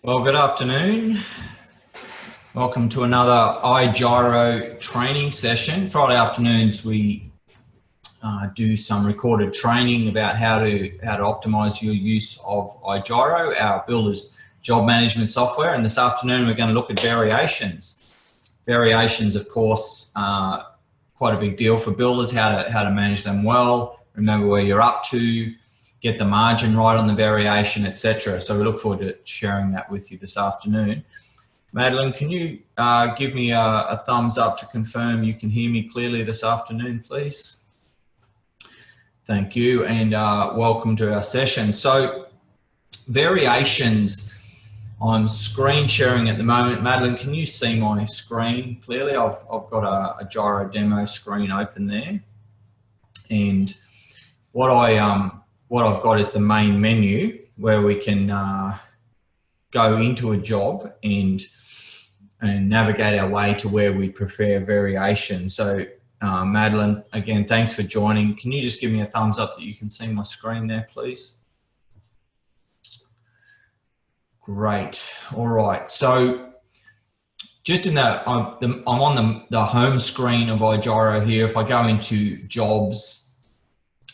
Well, good afternoon. Welcome to another igyro training session. Friday afternoons we do some recorded training about how to optimize your use of igyro, our builder's job management software. And this afternoon we're going to look at variations. Variations, of course, quite a big deal for builders. How to manage them well. Remember where you're up to. Get the margin right on the variation, etc. So we look forward to sharing that with you this afternoon. Madeline, can you give me a thumbs up to confirm you can hear me clearly this afternoon, please? Thank you, and welcome to our session. So variations, I'm screen sharing at the moment. Madeline, can you see my screen clearly? I've got a gyro demo screen open there, and what I've got is the main menu where we can go into a job and navigate our way to where we prepare variation. So Madeline, again, thanks for joining. Can you just give me a thumbs up that you can see my screen there, please? Great. All right. So just in that, I'm on the home screen of igyro here. If I go into jobs,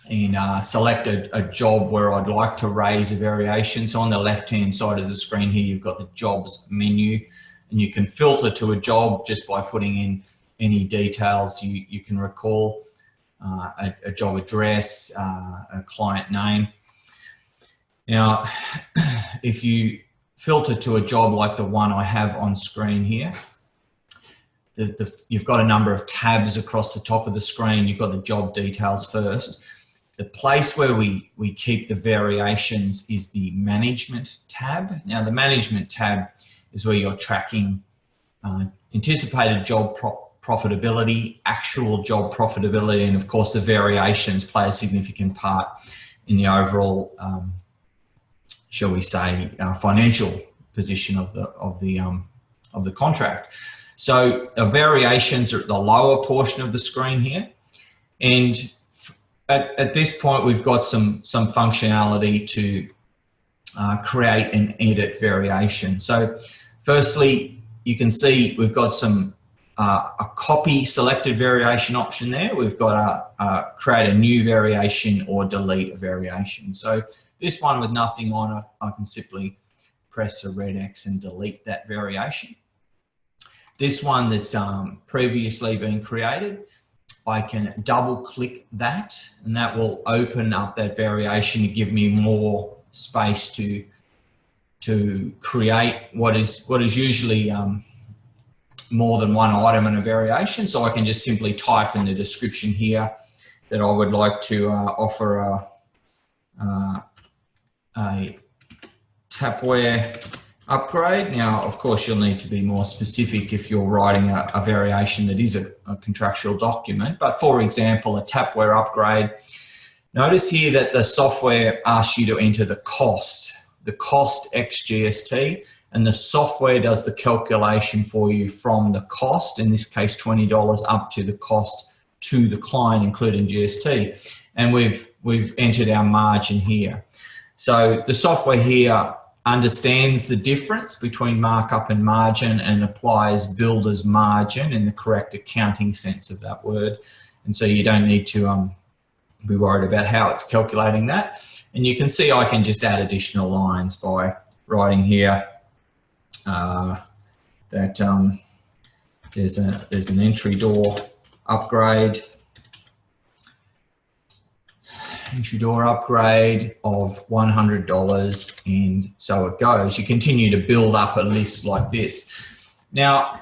and select a job where I'd like to raise a variation. So on the left-hand side of the screen here, you've got the jobs menu, and you can filter to a job just by putting in any details you can recall, a job address, a client name. Now, if you filter to a job like the one I have on screen here, you've got a number of tabs across the top of the screen. You've got the job details first. The place where we keep the variations is the management tab. Now the management tab is where you're tracking anticipated job profitability, actual job profitability, and of course the variations play a significant part in the overall, shall we say, financial position of the contract. So the variations are at the lower portion of the screen here, and at this point, we've got some functionality to create and edit variation. So firstly, you can see we've got a copy selected variation option there. We've got a create a new variation or delete a variation. So this one with nothing on it, I can simply press a red X and delete that variation. This one that's previously been created, I can double click that, and that will open up that variation to give me more space to create what is usually more than one item in a variation. So I can just simply type in the description here that I would like to offer a tapware upgrade. Now, of course, you'll need to be more specific if you're writing a variation that is a contractual document. But for example, a tapware upgrade, notice here that the software asks you to enter the cost X GST, and the software does the calculation for you from the cost, in this case $20, up to the cost to the client, including GST. And we've entered our margin here. So the software here understands the difference between markup and margin and applies builder's margin in the correct accounting sense of that word. And so you don't need to be worried about how it's calculating that. And you can see I can just add additional lines by writing here that there's an entry door upgrade. Entry door upgrade of $100, and so it goes. You continue to build up a list like this. Now,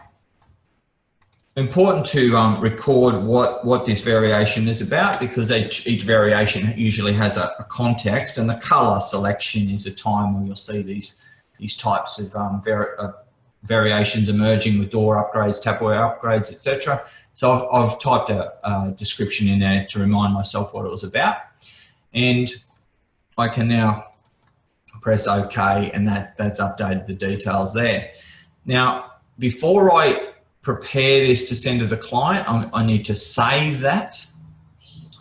important to record what this variation is about, because each variation usually has a context, and the color selection is a time where you'll see these types of variations emerging with door upgrades, tapware upgrades, etc. So I've typed a description in there to remind myself what it was about. And I can now press OK, and that's updated the details there. Now, before I prepare this to send to the client, I need to save that.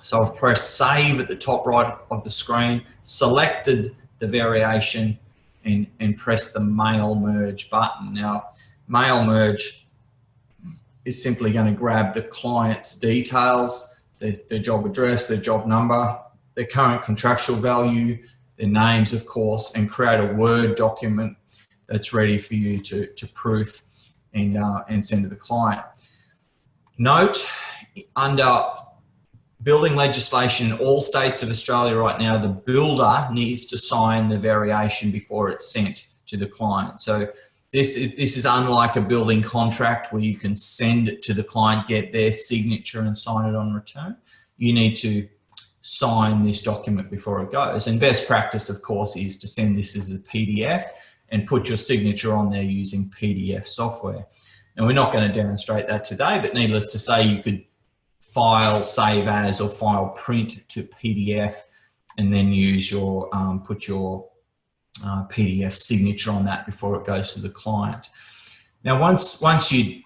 So I've pressed save at the top right of the screen, selected the variation, and press the mail merge button. Now, mail merge is simply going to grab the client's details, their job address, their job number, their current contractual value, their names, of course, and create a Word document that's ready for you to proof and send to the client. Note, under building legislation in all states of Australia right now, the builder needs to sign the variation before it's sent to the client. So this is unlike a building contract where you can send it to the client, get their signature and sign it on return. You need to sign this document before it goes. And best practice, of course, is to send this as a PDF and put your signature on there using PDF software. Now, we're not going to demonstrate that today, but needless to say, you could file, save as, or file print to PDF, and then use your put your PDF signature on that before it goes to the client. Now, once you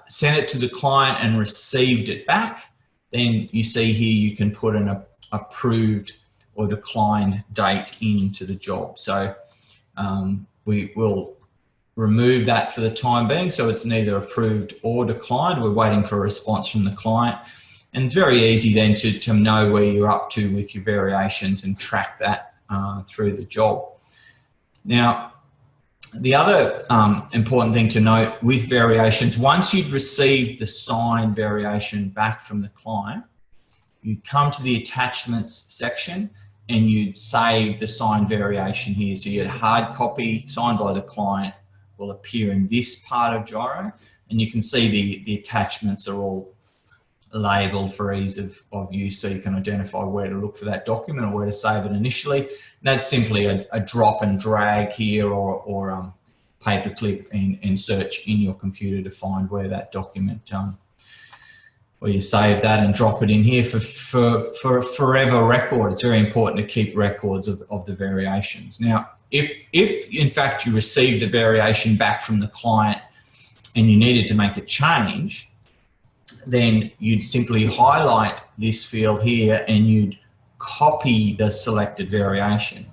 sent it to the client and received it back, then you see here you can put an approved or declined date into the job. So we will remove that for the time being, so it's neither approved or declined. We're waiting for a response from the client, and it's very easy then to know where you're up to with your variations and track that through the job. Now, the other important thing to note with variations, once you've received the signed variation back from the client, you'd come to the attachments section and you'd save the signed variation here. So you had a hard copy signed by the client will appear in this part of Gyro, and you can see the attachments are all labeled for ease of use, so you can identify where to look for that document or where to save it initially. And that's simply a drop and drag here or paperclip and search in your computer to find where that document, where you save that and drop it in here for a forever record. It's very important to keep records of the variations. Now, if in fact you received the variation back from the client and you needed to make a change, then you'd simply highlight this field here and you'd copy the selected variation.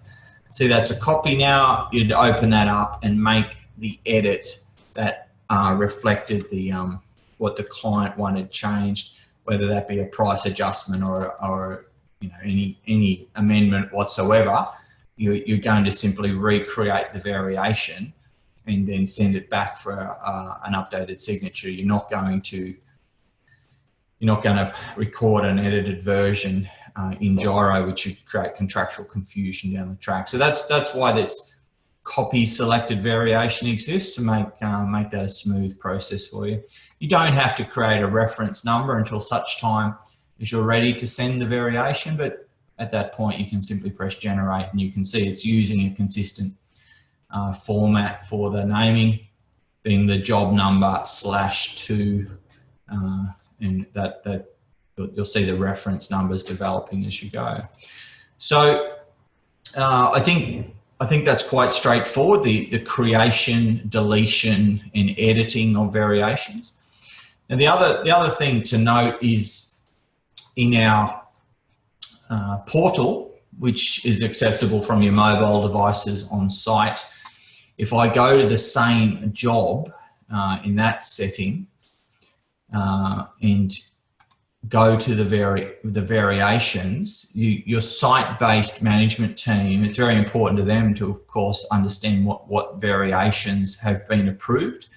See, that's a copy now. You'd open that up and make the edit that reflected the what the client wanted changed, whether that be a price adjustment or you know, any amendment whatsoever. You're going to simply recreate the variation and then send it back for an updated signature. You're not going to record an edited version in Gyro, which would create contractual confusion down the track. So that's why this copy selected variation exists, to make that a smooth process for you. You don't have to create a reference number until such time as you're ready to send the variation, but at that point you can simply press generate and you can see it's using a consistent format for the naming, being the job number /2, and that you'll see the reference numbers developing as you go. So I think that's quite straightforward, the creation, deletion and editing of variations. And the other thing to note is in our portal, which is accessible from your mobile devices on site, if I go to the same job in that setting and go to the variations, your site-based management team, it's very important to them to, of course, understand what variations have been approved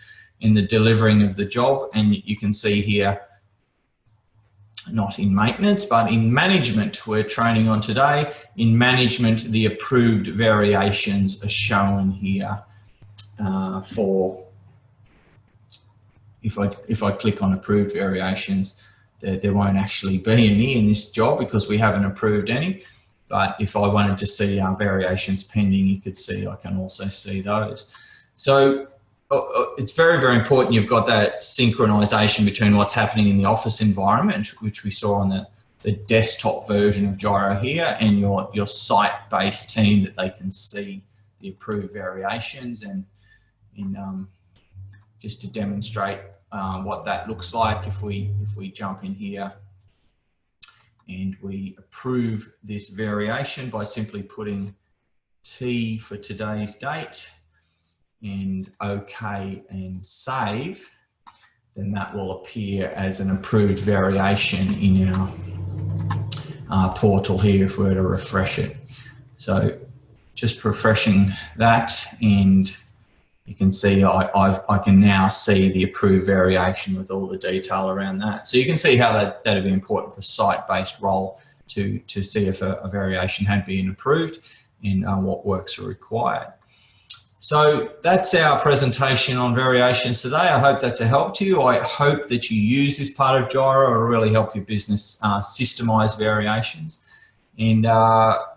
in the delivering of the job. And you can see here, not in maintenance, but in management, we're training on today. In management, the approved variations are shown here for, if I click on approved variations, there won't actually be any in this job because we haven't approved any. But if I wanted to see our variations pending, you could see, I can also see those. So it's very, very important you've got that synchronization between what's happening in the office environment, which we saw on the desktop version of Gyro here, and your site-based team, that they can see the approved variations. And just to demonstrate what that looks like, if we jump in here and we approve this variation by simply T for today's date and OK and save, then that will appear as an approved variation in our portal here if we were to refresh it. So just refreshing that, and you can see I can now see the approved variation with all the detail around that. So you can see how that'd be important for site-based role to see if a variation had been approved and what works are required. So that's our presentation on variations today. I hope that's a help to you. I hope that you use this part of Gyro. It'll really help your business systemize variations. And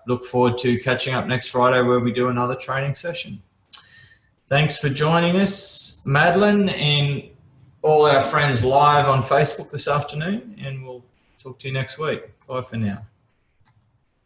look forward to catching up next Friday where we do another training session. Thanks for joining us, Madeline, and all our friends live on Facebook this afternoon, and we'll talk to you next week. Bye for now.